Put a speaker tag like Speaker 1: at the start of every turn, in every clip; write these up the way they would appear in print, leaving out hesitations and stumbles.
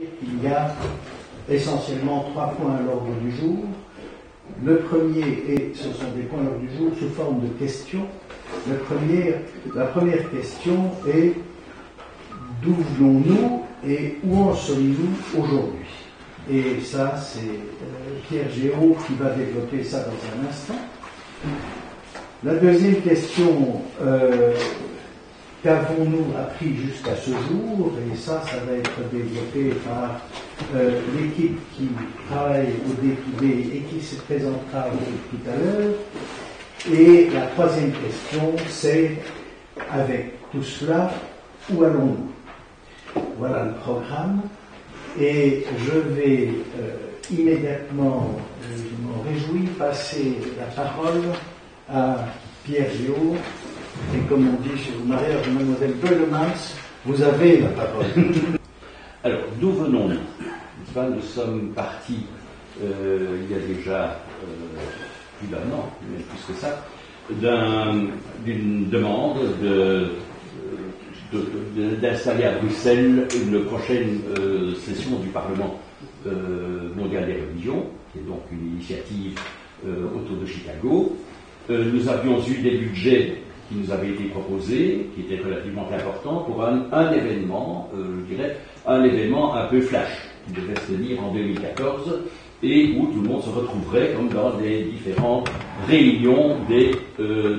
Speaker 1: Il y a essentiellement 3 points à l'ordre du jour. Le premier, et ce sont des points à l'ordre du jour sous forme de questions. La première question est: d'où venons-nous et où en sommes-nous aujourd'hui? Et ça, c'est Pierre Géraud qui va développer ça dans un instant. La deuxième question, qu'avons-nous appris jusqu'à ce jour? Et ça va être développé par l'équipe qui travaille au day-to-day et qui se présentera tout à l'heure. Et la troisième question, c'est: avec tout cela, où allons-nous? Voilà le programme. Et je vais immédiatement, je m'en réjouis, passer la parole à Pierre Géraud. Et comme on dit chez le mariage de Mademoiselle Beulemans, vous avez la parole.
Speaker 2: Alors, d'où venons-nous? Nous sommes partis il y a déjà plus d'un an, même plus que ça, d'une demande d'installer à Bruxelles une prochaine session du Parlement mondial des religions, qui est donc une initiative autour de Chicago. Nous avions eu des budgets qui nous avaient été proposés, qui étaient relativement importants pour un événement, je dirais, un événement un peu flash, qui devait se tenir en 2014, et où tout le monde se retrouverait comme dans les différentes réunions des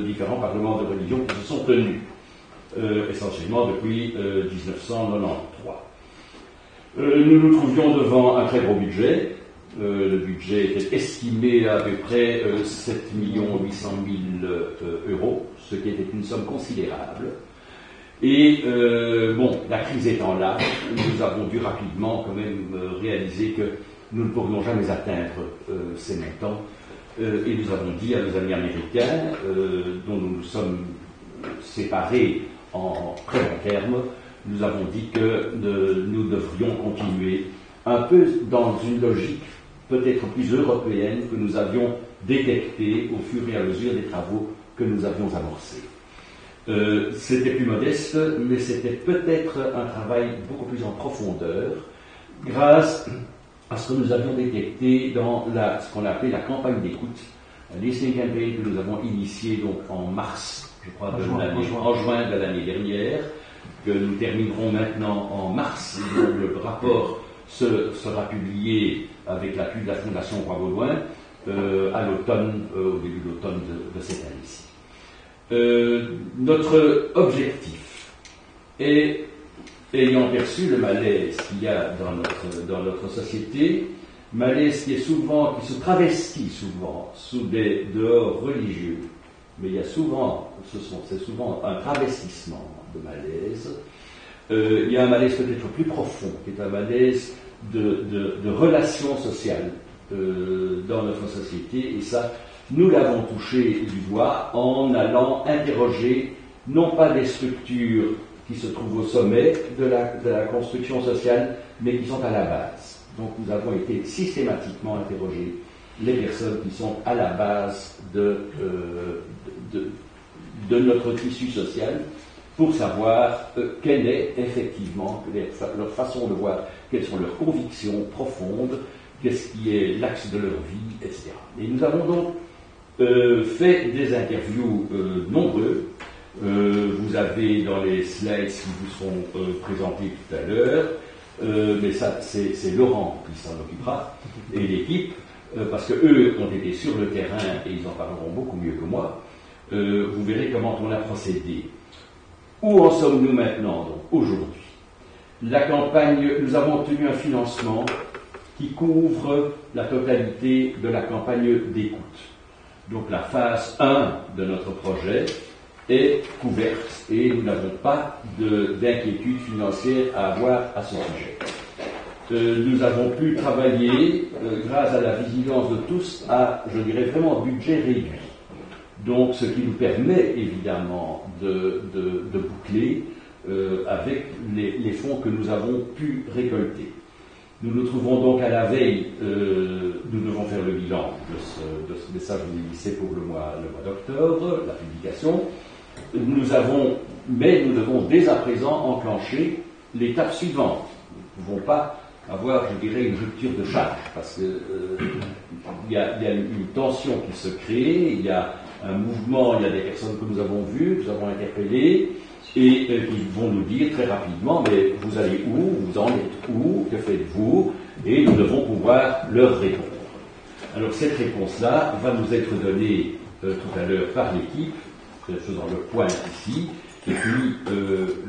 Speaker 2: différents parlements de religion qui se sont tenus, essentiellement depuis 1993. Nous nous trouvions devant un très gros budget. Le budget était estimé à peu près 7 800 000 euros, ce qui était une somme considérable. Et la crise étant là, nous avons dû rapidement quand même réaliser que nous ne pourrions jamais atteindre ces montants. Et nous avons dit à nos amis américains, dont nous nous sommes séparés en très long terme, nous avons dit que nous devrions continuer un peu dans une logique peut-être plus européenne que nous avions détectée au fur et à mesure des travaux que nous avions amorcés. C'était plus modeste, mais c'était peut-être un travail beaucoup plus en profondeur, grâce à ce que nous avions détecté dans ce qu'on appelait la campagne d'écoute, la listening campaign que nous avons initiée donc en mars, je crois, en juin de l'année dernière, que nous terminerons maintenant en mars. Le rapport sera publié avec l'appui de la Fondation Roi-Baudouin à l'automne, au début de l'automne de cette année-ci. Notre objectif est, ayant perçu le malaise qu'il y a dans notre société, malaise qui se travestit souvent sous des dehors religieux, mais il y a c'est souvent un travestissement de malaise. Il y a un malaise peut-être plus profond, qui est un malaise de relations sociales dans notre société, et ça, nous l'avons touché du doigt en allant interroger non pas des structures qui se trouvent au sommet de la construction sociale, mais qui sont à la base. Donc nous avons été systématiquement interroger les personnes qui sont à la base de notre tissu social, pour savoir quelle est effectivement leur façon de voir, quelles sont leurs convictions profondes, qu'est-ce qui est l'axe de leur vie, etc. Et nous avons donc fait des interviews nombreux. Vous avez dans les slides qui vous seront présentés tout à l'heure, mais ça c'est Laurent qui s'en occupera, et l'équipe, parce qu'eux ont été sur le terrain et ils en parleront beaucoup mieux que moi. Vous verrez comment on a procédé. Où en sommes-nous maintenant, donc, aujourd'hui? La campagne, nous avons obtenu un financement qui couvre la totalité de la campagne d'écoute. Donc la phase 1 de notre projet est couverte et nous n'avons pas d'inquiétude financière à avoir à ce sujet. Nous avons pu travailler, grâce à la vigilance de tous, à, je dirais, vraiment budget réduit. Donc, ce qui nous permet évidemment de boucler avec les fonds que nous avons pu récolter. Nous nous trouvons donc à la veille, nous devons faire le bilan de ce message que vous édissez pour le mois d'octobre, la publication. Nous devons dès à présent enclencher l'étape suivante. Nous ne pouvons pas avoir, je dirais, une rupture de charge, parce que il y a une tension qui se crée, il y a un mouvement, il y a des personnes que nous avons vues, que nous avons interpellées, et qui vont nous dire très rapidement, mais vous allez où, vous en êtes où, que faites-vous, et nous devons pouvoir leur répondre. Alors cette réponse-là va nous être donnée tout à l'heure par l'équipe, faisant le point ici, et puis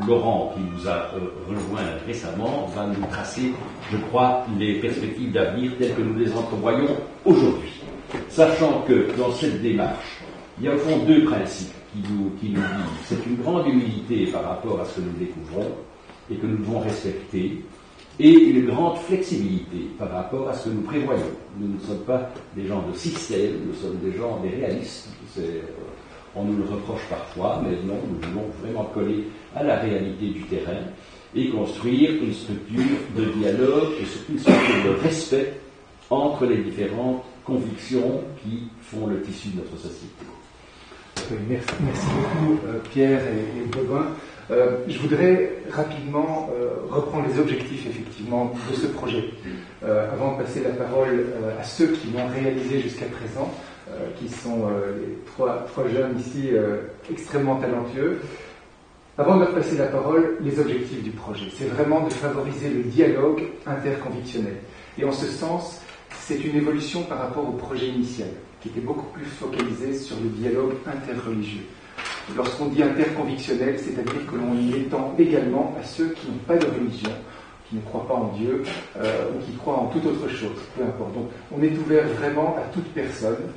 Speaker 2: Laurent, qui nous a rejoint récemment, va nous tracer, je crois, les perspectives d'avenir telles que nous les entrevoyons aujourd'hui. Sachant que dans cette démarche, il y a au fond deux principes qui nous disent. C'est une grande humilité par rapport à ce que nous découvrons et que nous devons respecter, et une grande flexibilité par rapport à ce que nous prévoyons. Nous ne sommes pas des gens de système, nous sommes des gens, des réalistes. On nous le reproche parfois, mais non, nous voulons vraiment coller à la réalité du terrain et construire une structure de dialogue et surtout une structure de respect entre les différentes convictions qui font le tissu de notre société.
Speaker 3: Merci beaucoup Pierre et Bobin. Je voudrais rapidement reprendre les objectifs effectivement de ce projet. Avant de passer la parole à ceux qui l'ont réalisé jusqu'à présent, qui sont les trois jeunes ici extrêmement talentueux. Avant de leur passer la parole, les objectifs du projet. C'est vraiment de favoriser le dialogue interconvictionnel. Et en ce sens, c'est une évolution par rapport au projet initial, qui était beaucoup plus focalisé sur le dialogue interreligieux. Lorsqu'on dit interconvictionnel, c'est-à-dire que l'on y étend également à ceux qui n'ont pas de religion, qui ne croient pas en Dieu, ou qui croient en toute autre chose, peu importe. Donc on est ouvert vraiment à toute personne,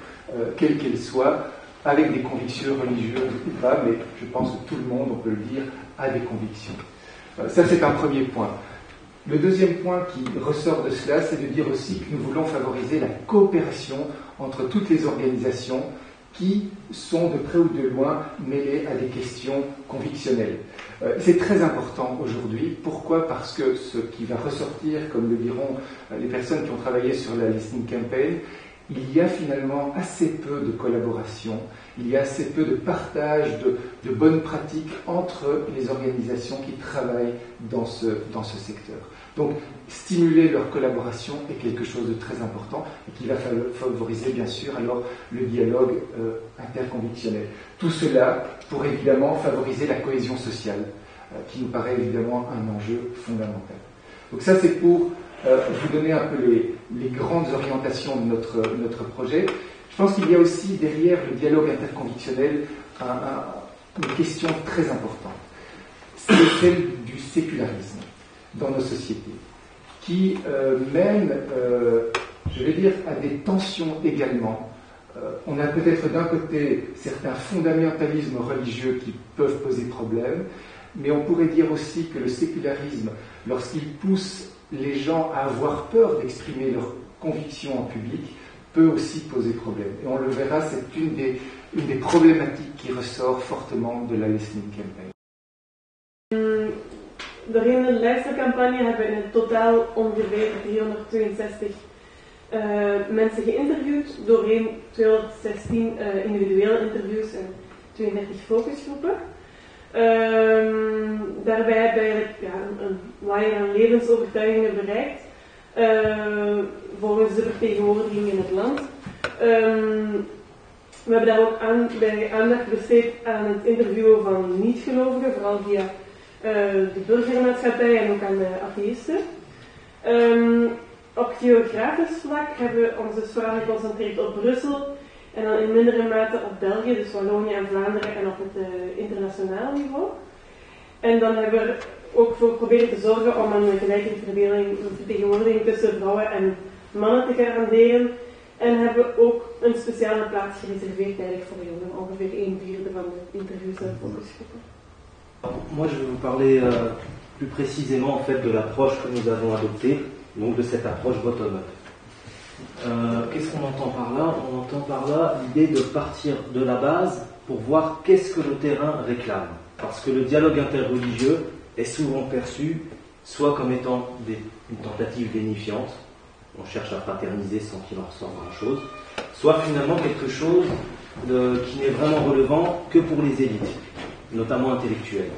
Speaker 3: quelle qu'elle soit, avec des convictions religieuses ou pas, mais je pense que tout le monde, on peut le dire, a des convictions. Ça, c'est un premier point. Le deuxième point qui ressort de cela, c'est de dire aussi que nous voulons favoriser la coopération entre toutes les organisations qui sont de près ou de loin mêlées à des questions convictionnelles. C'est très important aujourd'hui. Pourquoi ? Parce que ce qui va ressortir, comme le diront les personnes qui ont travaillé sur la Listening Campaign, il y a finalement assez peu de collaboration, il y a assez peu de partage de bonnes pratiques entre les organisations qui travaillent dans ce secteur. Donc, stimuler leur collaboration est quelque chose de très important et qui va favoriser, bien sûr, alors le dialogue interconvictionnel. Tout cela pour évidemment favoriser la cohésion sociale, qui nous paraît évidemment un enjeu fondamental. Donc ça, c'est pour vous donner un peu les grandes orientations de notre projet. Je pense qu'il y a aussi derrière le dialogue interconvictionnel une question très importante. C'est celle du sécularisme dans nos sociétés, qui mène, je vais dire, à des tensions également. On a peut-être d'un côté certains fondamentalismes religieux qui peuvent poser problème, mais on pourrait dire aussi que le sécularisme, lorsqu'il pousse les gens à avoir peur d'exprimer leurs convictions en public, peut aussi poser problème. Et on le verra, c'est une des problématiques qui ressort fortement de la Listening Campaign.
Speaker 4: Doorheen de luistercampagne hebben we in totaal ongeveer 362 mensen geïnterviewd, doorheen 216 individuele interviews en 32 focusgroepen. Daarbij hebben we eigenlijk een waaier aan levensovertuigingen bereikt, volgens de vertegenwoordiging in het land. We hebben daar ook aandacht besteed aan het interviewen van niet-gelovigen, vooral via de burgermaatschappij en ook aan de atheïsten. Op geografisch vlak hebben we ons dus vooral geconcentreerd op Brussel en dan in mindere mate op België, dus Wallonië en Vlaanderen en op het internationaal niveau. En dan hebben we ook voor proberen te zorgen om een gelijke vertegenwoordiging tussen vrouwen en mannen te garanderen. En hebben we ook een speciale plaats gereserveerd eigenlijk voor jongeren, ongeveer 1/4 van de interviews en focusgroepen.
Speaker 5: Moi, je vais vous parler plus précisément en fait de l'approche que nous avons adoptée, donc de cette approche bottom-up. Qu'est-ce qu'on entend par là ? On entend par là l'idée de partir de la base pour voir qu'est-ce que le terrain réclame. Parce que le dialogue interreligieux est souvent perçu soit comme étant une tentative lénifiante, on cherche à fraterniser sans qu'il en ressorte grand-chose, soit finalement quelque chose qui n'est vraiment relevant que pour les élites, notamment intellectuelles.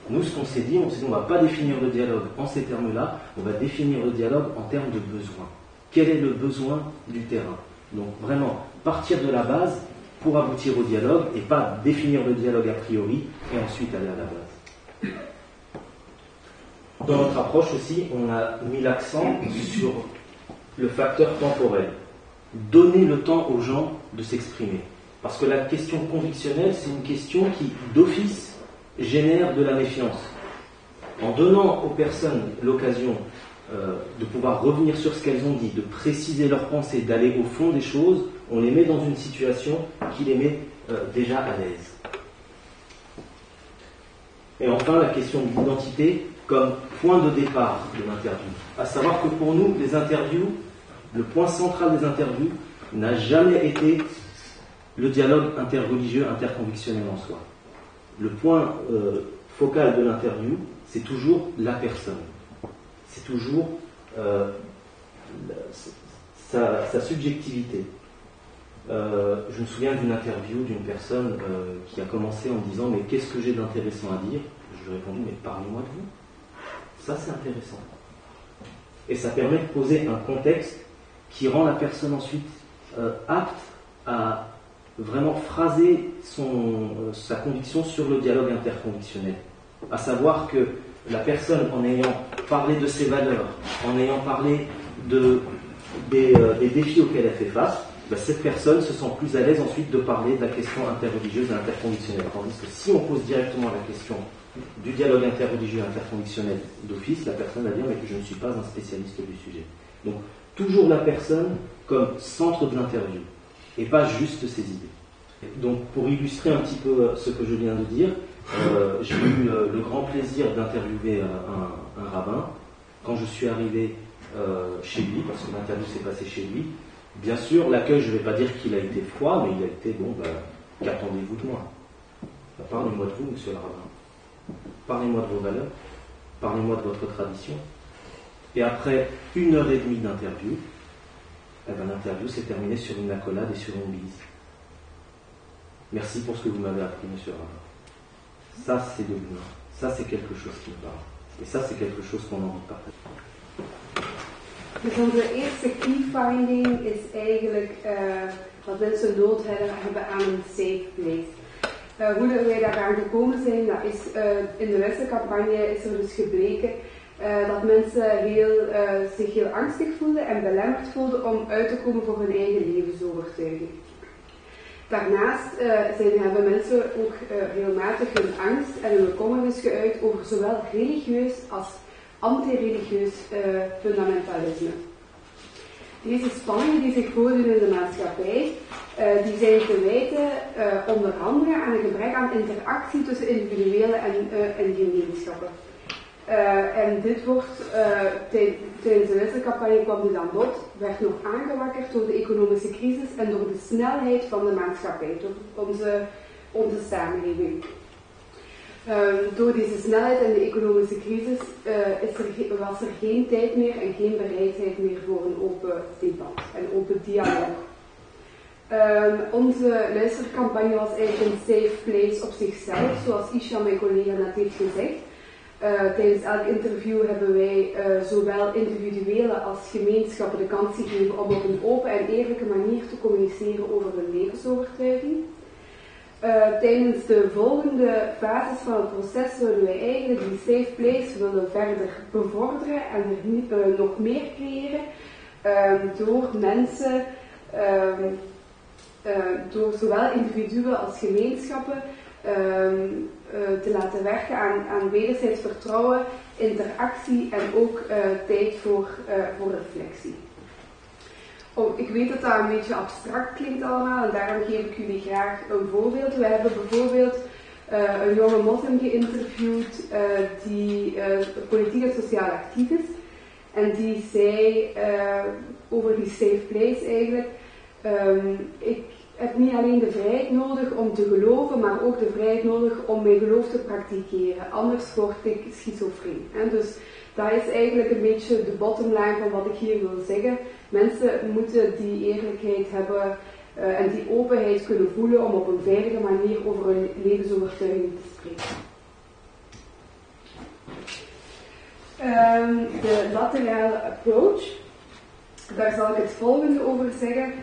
Speaker 5: Nous, ce qu'on s'est dit, on ne va pas définir le dialogue en ces termes-là, on va définir le dialogue en termes de besoin. Quel est le besoin du terrain? Donc vraiment, partir de la base pour aboutir au dialogue et pas définir le dialogue a priori et ensuite aller à la base. Dans notre approche aussi, on a mis l'accent sur le facteur temporel. Donner le temps aux gens de s'exprimer. Parce que la question convictionnelle, c'est une question qui, d'office, génère de la méfiance. En donnant aux personnes l'occasion de pouvoir revenir sur ce qu'elles ont dit, de préciser leurs pensées, d'aller au fond des choses, on les met dans une situation qui les met déjà à l'aise. Et enfin, la question de l'identité comme point de départ de l'interview. À savoir que pour nous, les interviews, le point central des interviews n'a jamais été le dialogue interreligieux, interconvictionnel en soi. Le point focal de l'interview, c'est toujours la personne. C'est toujours sa subjectivité. Je me souviens d'une interview d'une personne qui a commencé en disant « Mais qu'est-ce que j'ai d'intéressant à dire ?» Je lui ai répondu « Mais parlez-moi de vous. Ça, c'est intéressant. » Et ça permet de poser un contexte qui rend la personne ensuite apte à vraiment phraser sa conviction sur le dialogue interconvictionnel. À savoir que la personne, en ayant parlé de ses valeurs, en ayant parlé des défis auxquels elle fait face, cette personne se sent plus à l'aise ensuite de parler de la question interreligieuse et interconvictionnelle. Tandis que si on pose directement la question du dialogue interreligieux et interconvictionnel d'office, la personne va dire « Mais que je ne suis pas un spécialiste du sujet ». Donc, toujours la personne comme centre de l'interview, et pas juste ses idées. Donc, pour illustrer un petit peu ce que je viens de dire, j'ai eu le grand plaisir d'interviewer un rabbin. Quand je suis arrivé chez lui, parce que l'interview s'est passée chez lui, bien sûr, l'accueil, je ne vais pas dire qu'il a été froid, mais il a été, qu'attendez-vous de moi? Parlez-moi de vous, monsieur le rabbin. Parlez-moi de vos valeurs, parlez-moi de votre tradition. Et après 1h30 d'interview, l'interview s'est terminée sur une accolade et sur une bise. Merci pour ce que vous m'avez appris, monsieur le rabbin. Ça, c'est de l'humain. Ça, c'est quelque chose qui me parle. Et ça, c'est quelque chose qu'on a envie de partager.
Speaker 6: Dus onze eerste key finding is eigenlijk dat mensen nood hebben aan een safe place. Hoe dat wij daaraan gekomen zijn, dat is in de Westencampagne is er dus gebleken dat mensen zich heel angstig voelden en belemmerd voelden om uit te komen voor hun eigen levensovertuiging. Daarnaast hebben mensen ook regelmatig hun angst en hun bekommernis geuit over zowel religieus als anti-religieus fundamentalisme. Deze spanningen die zich voordoen in de maatschappij, die zijn te wijten onder andere aan een gebrek aan interactie tussen individuelen en gemeenschappen. En dit wordt tijdens de wisselcampagne kwam dit aan bod, werd nog aangewakkerd door de economische crisis en door de snelheid van de maatschappij, door onze samenleving. Door deze snelheid en de economische crisis was er geen tijd meer en geen bereidheid meer voor een open debat en open dialoog. Onze luistercampagne was eigenlijk een safe place op zichzelf, zoals Isha, mijn collega, net heeft gezegd. Tijdens elk interview hebben wij zowel individuele als gemeenschappen de kans gegeven om op een open en eerlijke manier te communiceren over hun levensovertuiging. Tijdens de volgende fases van het proces zullen wij eigenlijk die safe place willen verder bevorderen en er nog meer creëren door mensen, door zowel individuen als gemeenschappen te laten werken aan wederzijds vertrouwen, interactie en ook tijd voor reflectie. Ik weet dat dat een beetje abstract klinkt allemaal en daarom geef ik jullie graag een voorbeeld. We hebben bijvoorbeeld een jonge moslim geïnterviewd die politiek en sociaal actief is. En die zei over die safe place eigenlijk, ik heb niet alleen de vrijheid nodig om te geloven, maar ook de vrijheid nodig om mijn geloof te praktikeren. Anders word ik schizofreen. Dus dat is eigenlijk een beetje de bottomline van wat ik hier wil zeggen. Mensen moeten die eerlijkheid hebben en die openheid kunnen voelen om op een veilige manier over hun levensovertuiging te spreken. De laterale approach, daar zal ik het volgende over zeggen.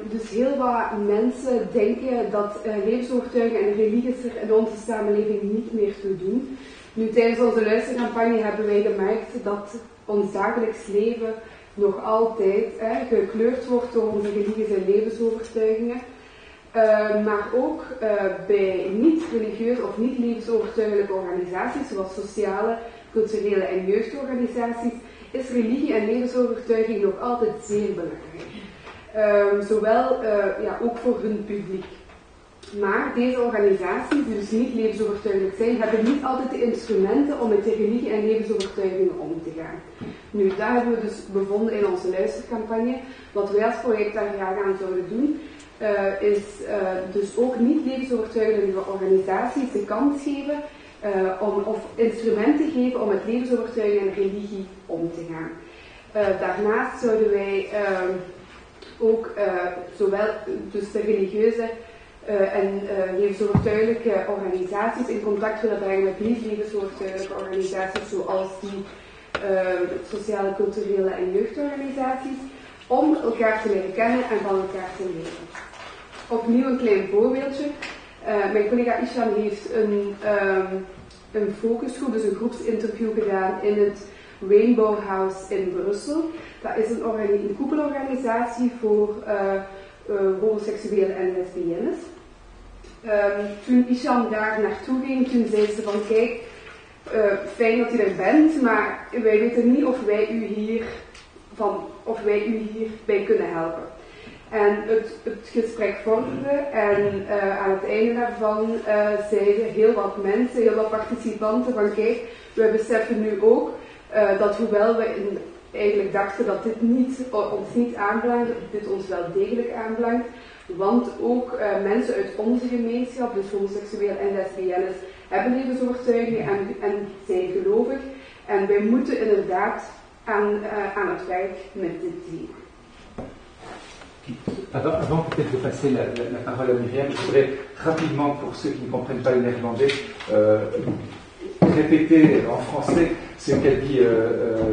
Speaker 6: Dus heel wat mensen denken dat levensovertuiging en religies er in onze samenleving niet meer toe doen. Nu, tijdens onze luistercampagne hebben wij gemerkt dat ons dagelijks leven nog altijd gekleurd wordt door onze religieuze en levensovertuigingen. Maar ook bij niet-religieuze of niet-levensovertuigelijke organisaties, zoals sociale, culturele en jeugdorganisaties, is religie en levensovertuiging nog altijd zeer belangrijk. Zowel ook voor hun publiek. Maar deze organisaties, die dus niet levensovertuigelijk zijn, hebben niet altijd de instrumenten om met de religie en levensovertuigingen om te gaan. Nu, dat hebben we dus bevonden in onze luistercampagne. Wat wij als project daar graag aan zouden doen, is dus ook niet levensovertuigende organisaties de kans geven of instrumenten geven om met levensovertuiging en religie om te gaan. Daarnaast zouden wij ook zowel dus de religieuze en levensovertuigelijke organisaties in contact willen brengen met niet-levensovertuigelijke organisaties zoals die sociale, culturele en jeugdorganisaties, om elkaar te leren kennen en van elkaar te leren. Opnieuw een klein voorbeeldje. Mijn collega Isham heeft een focusgroep, dus een groepsinterview gedaan in het Rainbow House in Brussel. Dat is een koepelorganisatie voor homoseksuelen en lesbiennes. Toen Isham daar naartoe ging, toen zei ze van kijk, fijn dat u er bent, maar wij weten niet of wij u hierbij kunnen helpen. En het gesprek vorderde en aan het einde daarvan zeiden heel wat mensen, heel wat participanten van kijk, we beseffen nu ook dat hoewel we eigenlijk dachten dat dit ons niet aanbelangt, dit ons wel degelijk aanbelangt, want ook mensen uit onze gemeenschap, dus homoseksueel en lesbiennes, hebben levensovertuigingen en zijn gelovig. En wij moeten inderdaad aan het werk met dit thema.
Speaker 3: Avant peut-être de passer la parole à Myriam, je voudrais rapidement, pour ceux qui ne comprennent pas le néerlandais, répéter en français ce qu'a dit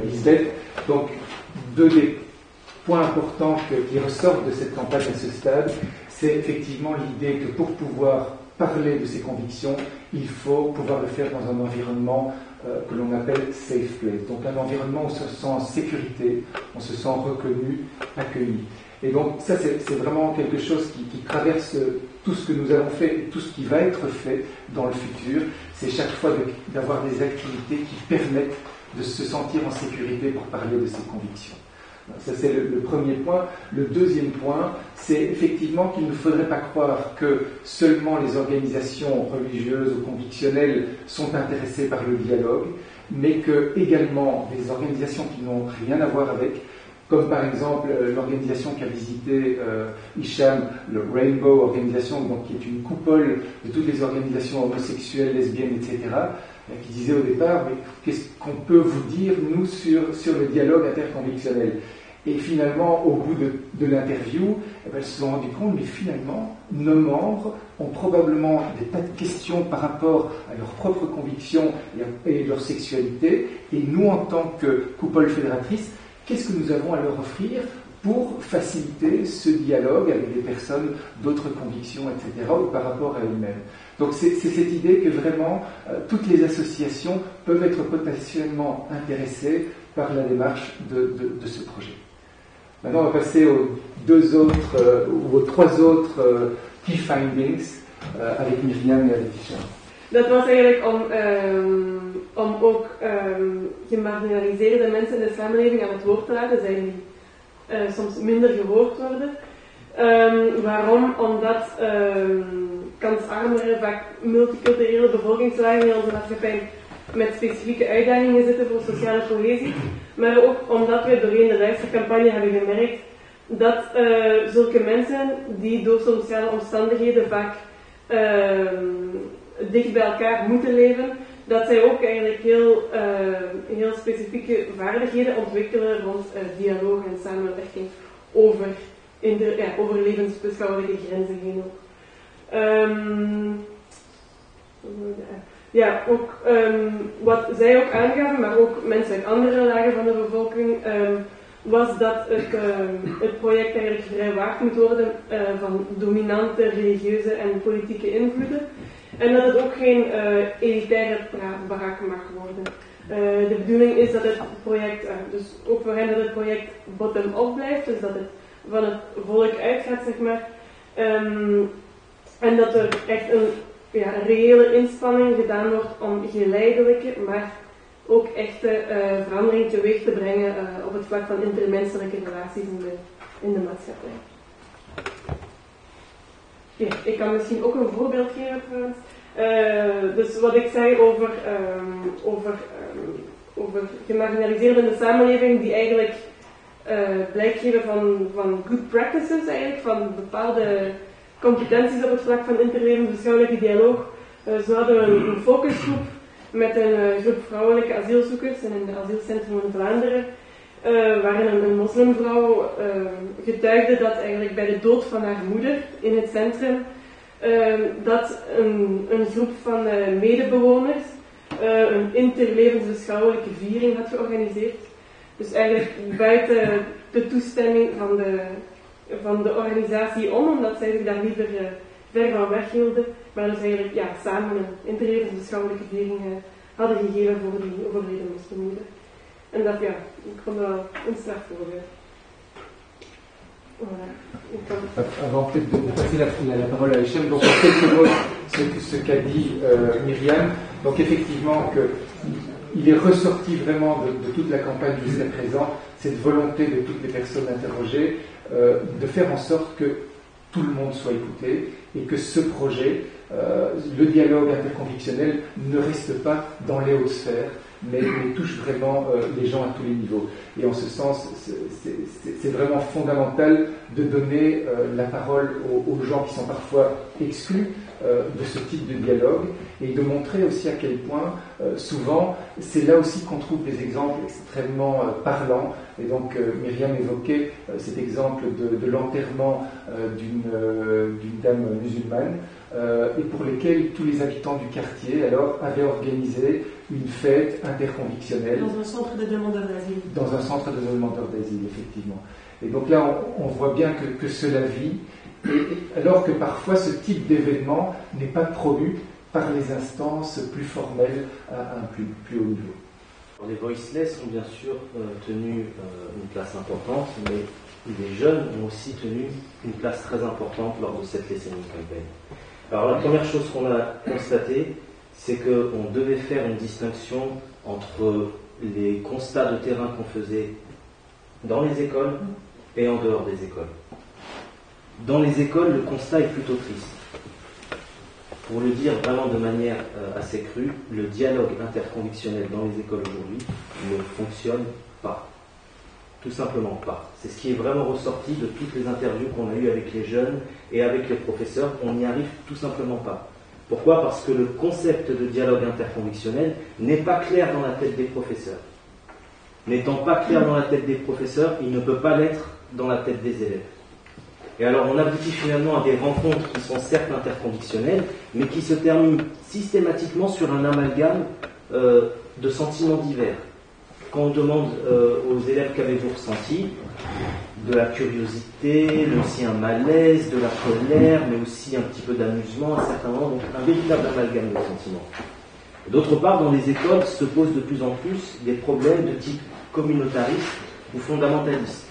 Speaker 3: Lisbeth. Donc, deux des points importants qui ressortent de cette campagne à ce stade, c'est effectivement l'idée que pour pouvoir parler de ses convictions, il faut pouvoir le faire dans un environnement que l'on appelle safe place. Donc un environnement où on se sent en sécurité, on se sent reconnu, accueilli. Et donc ça c'est vraiment quelque chose qui traverse tout ce que nous avons fait et tout ce qui va être fait dans le futur. C'est chaque fois d'avoir des activités qui permettent de se sentir en sécurité pour parler de ses convictions. Ça c'est le premier point. Le deuxième point, c'est effectivement qu'il ne faudrait pas croire que seulement les organisations religieuses ou convictionnelles sont intéressées par le dialogue, mais que également des organisations qui n'ont rien à voir avec, comme par exemple l'organisation qu'a visité Hicham, le Rainbow Organisation, donc, qui est une coupole de toutes les organisations homosexuelles, lesbiennes, etc., qui disait au départ, mais qu'est-ce qu'on peut vous dire, nous, sur le dialogue interconvictionnel? Et finalement, au bout de l'interview, elles se sont rendues compte, mais finalement, nos membres ont probablement des tas de questions par rapport à leurs propres convictions et leur sexualité, et nous, en tant que coupole fédératrice, qu'est-ce que nous avons à leur offrir pour faciliter ce dialogue avec des personnes d'autres convictions, etc., ou par rapport à elles-mêmes. Donc c'est cette idée que vraiment toutes les associations peuvent être potentiellement intéressées par la démarche de ce projet. Maintenant, on va passer aux trois autres key findings avec Myriam et avec Hicham.
Speaker 4: Dat was eigenlijk om ook gemarginaliseerde mensen in de samenleving aan het woord te laten, zij die soms minder gehoord worden. Waarom? Omdat kansarmere, vaak multiculturele bevolkingslagen in onze maatschappij met specifieke uitdagingen zitten voor sociale cohesie, maar ook omdat we doorheen de luistercampagne hebben gemerkt dat zulke mensen die door sociale omstandigheden vaak dicht bij elkaar moeten leven, dat zij ook eigenlijk heel specifieke vaardigheden ontwikkelen rond dialoog en samenwerking over levensbeschouwelijke grenzen heen ook. ja, ook wat zij ook aangaven, maar ook mensen uit andere lagen van de bevolking, was dat het project eigenlijk vrijwaard moet worden van dominante religieuze en politieke invloeden. En dat het ook geen elitaire praatbarak mag worden. De bedoeling is dat het project, dus ook voor hen dat het project bottom-up blijft, dus dat het van het volk uitgaat, zeg maar. En dat er echt een reële inspanning gedaan wordt om geleidelijke, maar ook echte verandering teweeg te brengen op het vlak van intermenselijke relaties in de maatschappij. Ja, ik kan misschien ook een voorbeeld geven trouwens. Dus wat ik zei over gemarginaliseerden in de samenleving die eigenlijk blijk geven van good practices eigenlijk, van bepaalde competenties op het vlak van interlevensbeschouwelijke dialoog. Zo hadden we een focusgroep met een groep vrouwelijke asielzoekers in een asielcentrum in Vlaanderen, waarin een moslimvrouw getuigde dat eigenlijk bij de dood van haar moeder in het centrum dat een groep van medebewoners een interlevensbeschouwelijke viering had georganiseerd. Dus eigenlijk buiten de toestemming van de organisatie omdat zij zich daar liever ver van weghielden, maar dus eigenlijk samen een interlevensbeschouwelijke viering hadden gegeven voor die overleden moslimmoeder. En dat, ik vond dat wel een strafvoorbeeld. Voilà.
Speaker 3: Avant peut-être de passer la parole à Hichem, donc en quelques mots ce qu'a dit Myriam. Donc effectivement il est ressorti vraiment de toute la campagne jusqu'à présent cette volonté de toutes les personnes interrogées de faire en sorte que tout le monde soit écouté et que ce projet, le dialogue interconvictionnel, ne reste pas dans les hautes sphères, mais touche vraiment les gens à tous les niveaux. Et en ce sens, c'est vraiment fondamental de donner la parole aux gens qui sont parfois exclus de ce type de dialogue et de montrer aussi à quel point souvent c'est là aussi qu'on trouve des exemples extrêmement parlants. Et donc Myriam évoquait cet exemple de l'enterrement d'une dame musulmane et pour lesquels tous les habitants du quartier alors avaient organisé une fête interconvictionnelle.
Speaker 4: Dans un centre de demandeurs d'asile.
Speaker 3: Dans un centre de demandeurs d'asile, effectivement. Et donc là, on voit bien que cela vit, alors que parfois ce type d'événement n'est pas promu par les instances plus formelles à un plus haut niveau.
Speaker 5: Les voiceless ont bien sûr tenu une place importante, mais les jeunes ont aussi tenu une place très importante lors de cette listening campaign. Alors la première chose qu'on a constatée, c'est qu'on devait faire une distinction entre les constats de terrain qu'on faisait dans les écoles et en dehors des écoles. Dans les écoles, le constat est plutôt triste. Pour le dire vraiment de manière assez crue, le dialogue interconvictionnel dans les écoles aujourd'hui ne fonctionne pas. Tout simplement pas. C'est ce qui est vraiment ressorti de toutes les interviews qu'on a eues avec les jeunes et avec les professeurs. On n'y arrive tout simplement pas. Pourquoi ? Parce que le concept de dialogue interconvictionnel n'est pas clair dans la tête des professeurs. N'étant pas clair dans la tête des professeurs, il ne peut pas l'être dans la tête des élèves. Et alors on aboutit finalement à des rencontres qui sont certes interconvictionnelles, mais qui se terminent systématiquement sur un amalgame de sentiments divers. Quand on demande aux élèves qu'avez-vous ressenti, de la curiosité, aussi un malaise, de la colère, mais aussi un petit peu d'amusement, à certains moments, donc un véritable amalgame de sentiments. D'autre part, dans les écoles se posent de plus en plus des problèmes de type communautariste ou fondamentaliste.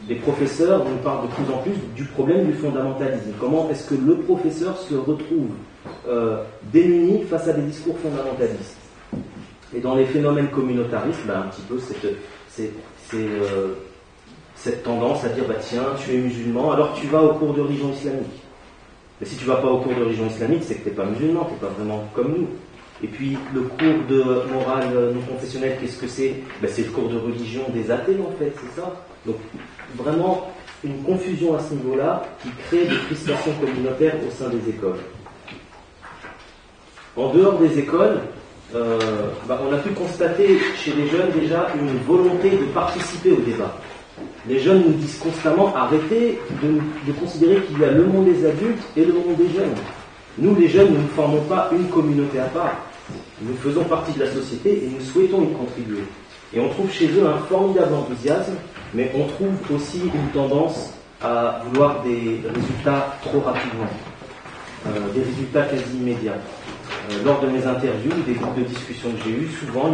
Speaker 5: Les professeurs nous parlent de plus en plus du problème du fondamentalisme. Comment est-ce que le professeur se retrouve démuni face à des discours fondamentalistes ? Et dans les phénomènes communautaristes, un petit peu cette tendance à dire tiens, tu es musulman, alors tu vas au cours de religion islamique. Mais si tu vas pas au cours de religion islamique, c'est que tu n'es pas musulman, tu n'es pas vraiment comme nous. Et puis le cours de morale non confessionnelle, qu'est-ce que c'est ? C'est le cours de religion des athées en fait, c'est ça. Donc vraiment une confusion à ce niveau-là qui crée des frustrations communautaires au sein des écoles. En dehors des écoles, on a pu constater chez les jeunes déjà une volonté de participer au débat. Les jeunes nous disent constamment arrêtez de considérer qu'il y a le monde des adultes et le monde des jeunes. Nous les jeunes, nous ne formons pas une communauté à part. Nous faisons partie de la société et nous souhaitons y contribuer. Et on trouve chez eux un formidable enthousiasme, mais on trouve aussi une tendance à vouloir des résultats trop rapidement, des résultats quasi immédiats. Lors de mes interviews, des groupes de discussion que j'ai eus, souvent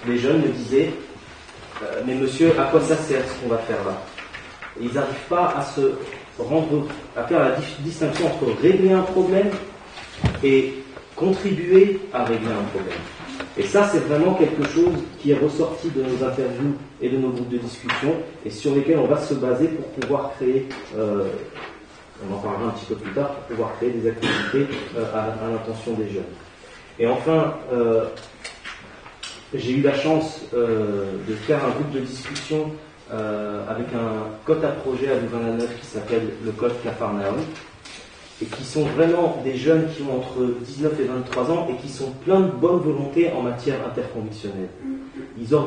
Speaker 5: les jeunes me disaient « Mais monsieur, à quoi ça sert ce qu'on va faire là ?» Et ils n'arrivent pas à faire la distinction entre régler un problème et contribuer à régler un problème. Et ça, c'est vraiment quelque chose qui est ressorti de nos interviews et de nos groupes de discussion et sur lesquels on va se baser pour pouvoir créer, on en parlera un petit peu plus tard, pour pouvoir créer des activités à l'intention des jeunes. Et enfin, j'ai eu la chance de faire un groupe de discussion avec un cote à projet à Louvain-la-Neuve qui s'appelle le cote Capharnaüm, et qui sont vraiment des jeunes qui ont entre 19 et 23 ans et qui sont pleins de bonne volonté en matière interconvictionnelle. Ils ont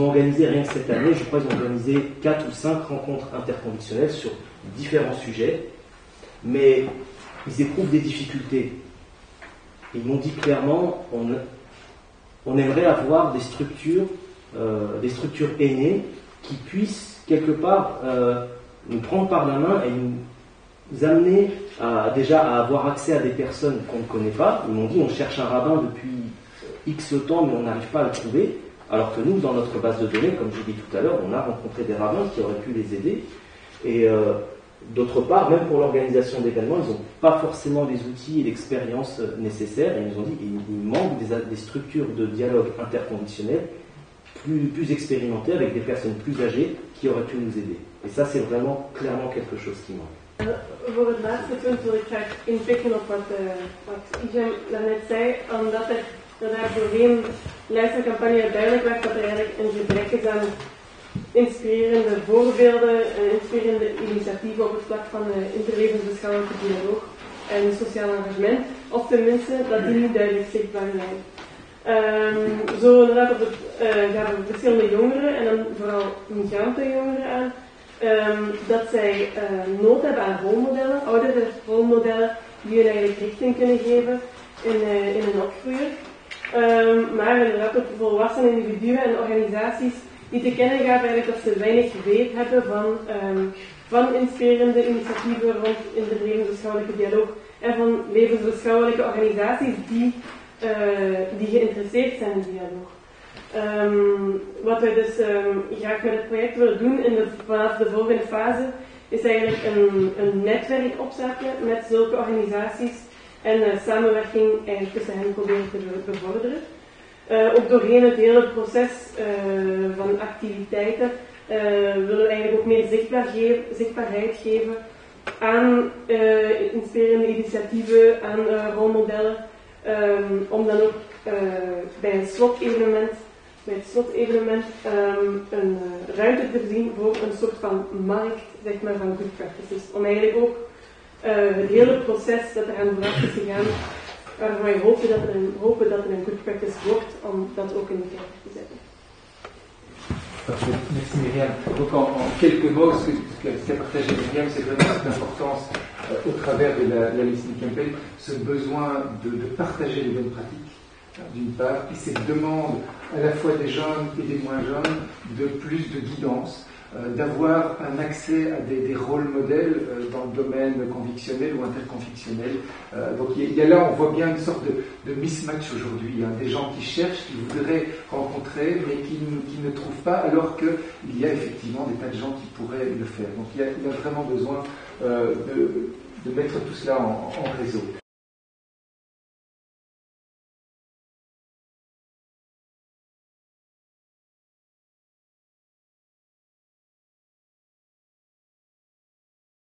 Speaker 5: organisé, rien que cette année, je crois qu'ils ont organisé 4 ou 5 rencontres interconvictionnelles sur différents sujets, mais ils éprouvent des difficultés. Ils m'ont dit clairement, on aimerait avoir des structures aînées qui puissent quelque part nous prendre par la main et nous amener déjà à avoir accès à des personnes qu'on ne connaît pas. Ils m'ont dit on cherche un rabbin depuis X temps mais on n'arrive pas à le trouver, alors que nous dans notre base de données, comme j'ai dit tout à l'heure, on a rencontré des rabbins qui auraient pu les aider. Et d'autre part, même pour l'organisation d'événements, ils n'ont pas forcément les outils et l'expérience nécessaires, et ils nous ont dit qu'il manque des structures de dialogue interconvictionnel plus expérimentées avec des personnes plus âgées qui auraient pu nous aider. Et ça, c'est vraiment clairement quelque chose qui manque.
Speaker 4: Voor het laatste punt wil ik graag inpikken op wat Ichem daarnet zei, omdat er doorheen de luistercampagne duidelijk werd dat er eigenlijk een gebrek is aan inspirerende voorbeelden, inspirerende initiatieven op het vlak van interlevensbeschouwelijke dialoog en sociaal engagement, of tenminste dat die niet duidelijk zichtbaar zijn. Zo inderdaad gaven verschillende jongeren, en dan vooral migrantenjongeren aan, dat zij nood hebben aan rolmodellen, oudere rolmodellen, die hun eigenlijk richting kunnen geven in hun opgroeien. Maar inderdaad ook volwassen individuen en organisaties die te kennen gaven eigenlijk dat ze weinig weet hebben van inspirerende initiatieven rond interlevensbeschouwelijke dialoog en van levensbeschouwelijke organisaties die geïnteresseerd zijn in dialoog. Wat wij dus graag met het project willen doen vanaf de volgende fase is eigenlijk een netwerk opzetten met zulke organisaties en samenwerking eigenlijk tussen hen proberen te bevorderen. Ook doorheen het hele proces van activiteiten willen we eigenlijk ook meer zichtbaarheid geven aan inspirerende initiatieven, aan rolmodellen, om dan ook bij het slotevenement een ruimte te voorzien voor een soort van markt, zeg maar, van good practices. Om eigenlijk ook het hele proces dat er aan vooraf is gegaan, waarvan wij hopen dat er een good practice wordt, om dat ook in de kijker te zetten.
Speaker 3: Parfait. Merci Myriam. Donc en quelques mots, ce qu'a partagé Myriam, c'est vraiment cette importance au travers de la Listening Campaign, ce besoin de partager les bonnes pratiques, d'une part, et cette demande à la fois des jeunes et des moins jeunes de plus de guidance, d'avoir un accès à des rôles modèles dans le domaine convictionnel ou interconvictionnel. Donc il y a là, on voit bien une sorte de mismatch aujourd'hui, hein, des gens qui cherchent, qui voudraient rencontrer, mais qui ne trouvent pas, alors qu'il y a effectivement des tas de gens qui pourraient le faire. Donc il y a vraiment besoin de mettre tout cela en réseau.